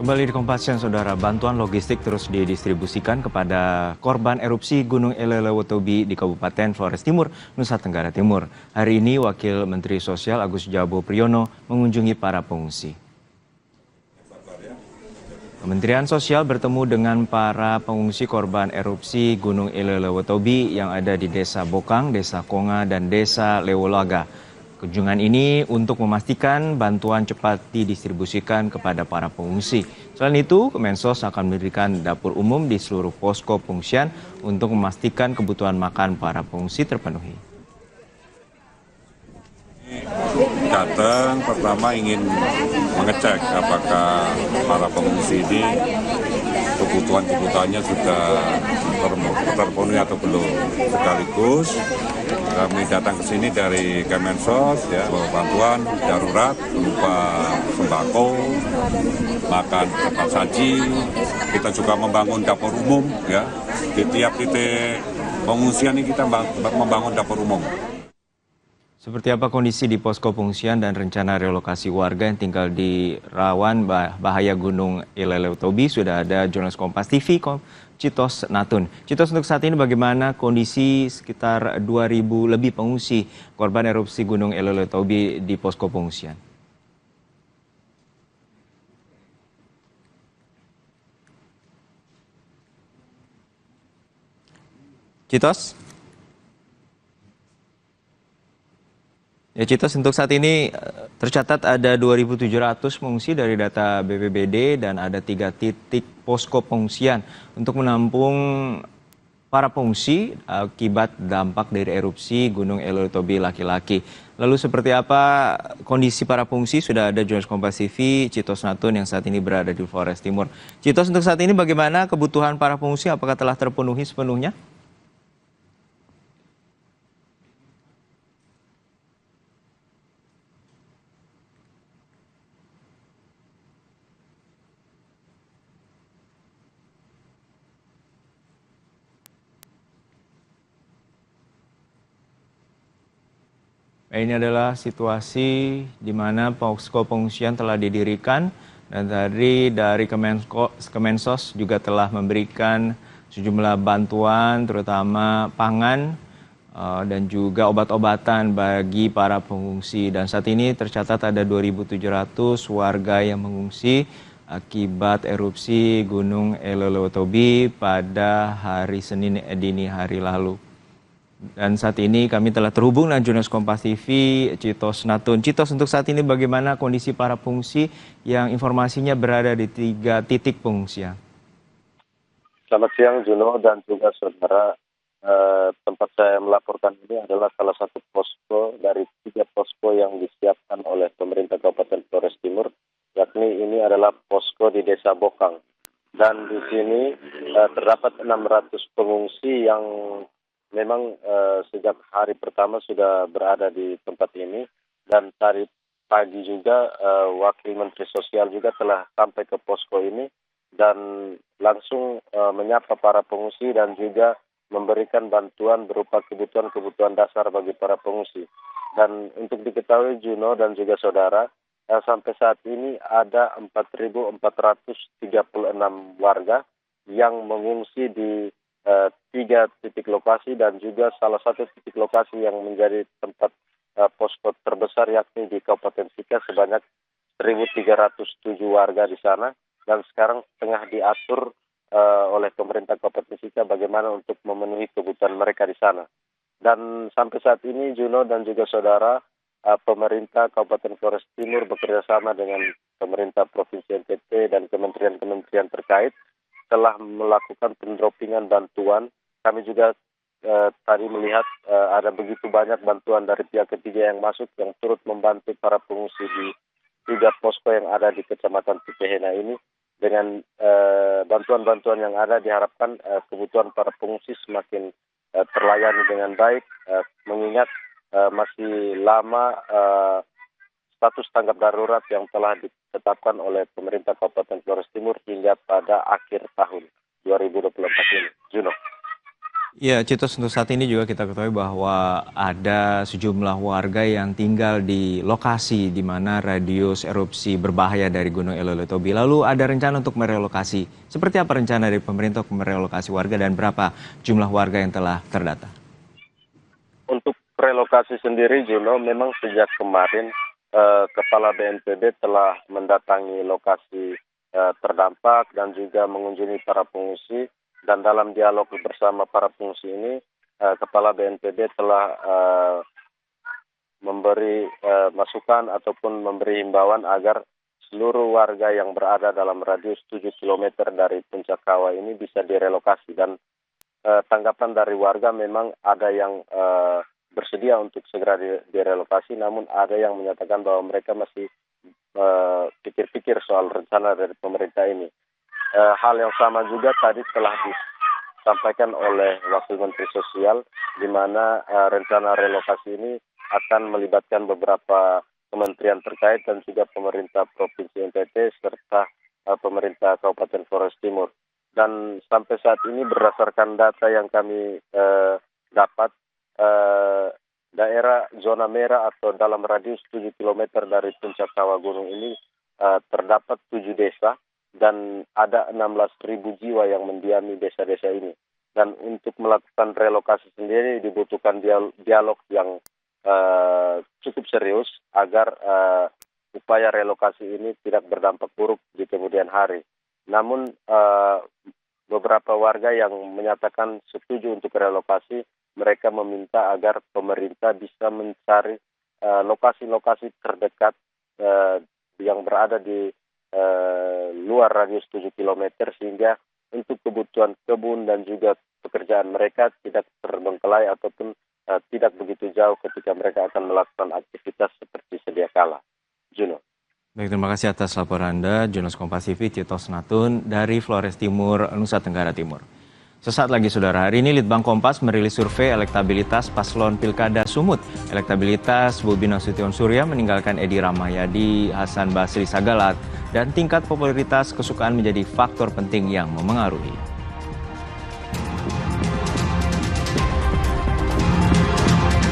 Kembali di Kompas Siang, Saudara. Bantuan logistik terus didistribusikan kepada korban erupsi Gunung Elelewotobi di Kabupaten Flores Timur, Nusa Tenggara Timur. Hari ini, Wakil Menteri Sosial Agus Jabo Priyono mengunjungi para pengungsi. Kementerian Sosial bertemu dengan para pengungsi korban erupsi Gunung Elelewotobi yang ada di Desa Bokang, Desa Konga, dan Desa Lewolaga. Kunjungan ini untuk memastikan bantuan cepat didistribusikan kepada para pengungsi. Selain itu, Kemensos akan mendirikan dapur umum di seluruh posko pengungsian untuk memastikan kebutuhan makan para pengungsi terpenuhi. Datang pertama ingin mengecek apakah para pengungsi ini kebutuhannya sudah terpenuhi atau belum. Sekaligus kami datang ke sini dari Kemensos ya, bantuan darurat berupa sembako, makan cepat saji. Kita juga membangun dapur umum ya. Di tiap titik pengungsian ini kita membangun dapur umum. Seperti apa kondisi di posko pengungsian dan rencana relokasi warga yang tinggal di rawan bahaya Gunung Elelewotobi? Sudah ada jurnalis Kompas TV, Citos Natun. Citos, untuk saat ini bagaimana kondisi sekitar 2.000 lebih pengungsi korban erupsi Gunung Elelewotobi di posko pengungsian? Citos? Ya, Citos, untuk saat ini tercatat ada 2.700 pengungsi dari data BPBD dan ada 3 titik posko pengungsian untuk menampung para pengungsi akibat dampak dari erupsi Gunung Elelewotobi laki-laki. Lalu seperti apa kondisi para pengungsi? Sudah ada jurnalis Kompas TV, Citos Natun, yang saat ini berada di Flores Timur. Citos, untuk saat ini bagaimana kebutuhan para pengungsi? Apakah telah terpenuhi sepenuhnya? Ini adalah situasi di mana posko pengungsian telah didirikan dan tadi dari Kemensos juga telah memberikan sejumlah bantuan terutama pangan dan juga obat-obatan bagi para pengungsi. Dan saat ini tercatat ada 2.700 warga yang mengungsi akibat erupsi Gunung Elelewotobi pada hari Senin dini hari lalu. Dan saat ini kami telah terhubung dengan jurnalis Kompas TV, Citos Natun. Citos, untuk saat ini bagaimana kondisi para pengungsi yang informasinya berada di 3 titik pengungsian? Selamat siang Juno dan juga saudara. Tempat saya melaporkan ini adalah salah satu posko dari 3 posko yang disiapkan oleh pemerintah Kabupaten Flores Timur, yakni ini adalah posko di Desa Bokang. Dan di sini terdapat 600 pengungsi yang memang sejak hari pertama sudah berada di tempat ini, dan tadi pagi juga Wakil Menteri Sosial juga telah sampai ke posko ini dan langsung menyapa para pengungsi dan juga memberikan bantuan berupa kebutuhan-kebutuhan dasar bagi para pengungsi. Dan untuk diketahui Juno dan juga saudara, sampai saat ini ada 4.436 warga yang mengungsi di 3 titik lokasi dan juga salah satu titik lokasi yang menjadi tempat posko terbesar yakni di Kabupaten Sika sebanyak 1.307 warga di sana, dan sekarang tengah diatur oleh pemerintah Kabupaten Sika bagaimana untuk memenuhi kebutuhan mereka di sana. Dan sampai saat ini Juno dan juga saudara, pemerintah Kabupaten Flores Timur bekerjasama dengan pemerintah Provinsi NTT dan kementerian-kementerian terkait telah melakukan pendropingan bantuan. Kami juga tadi melihat ada begitu banyak bantuan dari pihak ketiga yang masuk yang turut membantu para pengungsi di 3 posko yang ada di Kecamatan Tipehena ini. Dengan bantuan-bantuan yang ada diharapkan kebutuhan para pengungsi semakin terlayani dengan baik, mengingat masih lama status tanggap darurat yang telah ditetapkan oleh pemerintah Kabupaten Flores Timur hingga pada akhir tahun 2024 ini. Juno. Ya, Citos, untuk saat ini juga kita ketahui bahwa ada sejumlah warga yang tinggal di lokasi di mana radius erupsi berbahaya dari Gunung Elolotobi. Lalu ada rencana untuk merelokasi. Seperti apa rencana dari pemerintah untuk merelokasi warga dan berapa jumlah warga yang telah terdata? Untuk relokasi sendiri, Juno, memang sejak kemarin Kepala BNPB telah mendatangi lokasi terdampak dan juga mengunjungi para pengungsi. Dan dalam dialog bersama para pengungsi ini, Kepala BNPB telah memberi masukan ataupun memberi himbauan agar seluruh warga yang berada dalam radius 7 km dari Puncak Kawah ini bisa direlokasi. Dan tanggapan dari warga memang ada yang bersedia untuk segera direlokasi, namun ada yang menyatakan bahwa mereka masih pikir-pikir soal rencana dari pemerintah ini. Hal yang sama juga tadi telah disampaikan oleh Wakil Menteri Sosial, di mana rencana relokasi ini akan melibatkan beberapa kementerian terkait dan juga pemerintah Provinsi NTT serta pemerintah Kabupaten Flores Timur. Dan sampai saat ini berdasarkan data yang kami dapat, daerah zona merah atau dalam radius 7 km dari Puncak Kawah Gunung ini terdapat 7 desa dan ada 16.000 jiwa yang mendiami desa-desa ini. Dan untuk melakukan relokasi sendiri dibutuhkan dialog yang cukup serius agar upaya relokasi ini tidak berdampak buruk di kemudian hari. Namun beberapa warga yang menyatakan setuju untuk relokasi, mereka meminta agar pemerintah bisa mencari lokasi-lokasi terdekat yang berada di luar radius 7 km sehingga untuk kebutuhan kebun dan juga pekerjaan mereka tidak terbengkelai ataupun tidak begitu jauh ketika mereka akan melakukan aktivitas seperti sedia kala. Juno. Baik, terima kasih atas laporan Anda, Jurnalis Kompas TV, Citos Natun dari Flores Timur, Nusa Tenggara Timur. Sesaat lagi, Saudara, hari ini Litbang Kompas merilis survei elektabilitas paslon Pilkada Sumut. Elektabilitas Bobi Nasution Surya meninggalkan Edi Rahmayadi, Hasan Basri Sagalat, dan tingkat popularitas kesukaan menjadi faktor penting yang memengaruhi.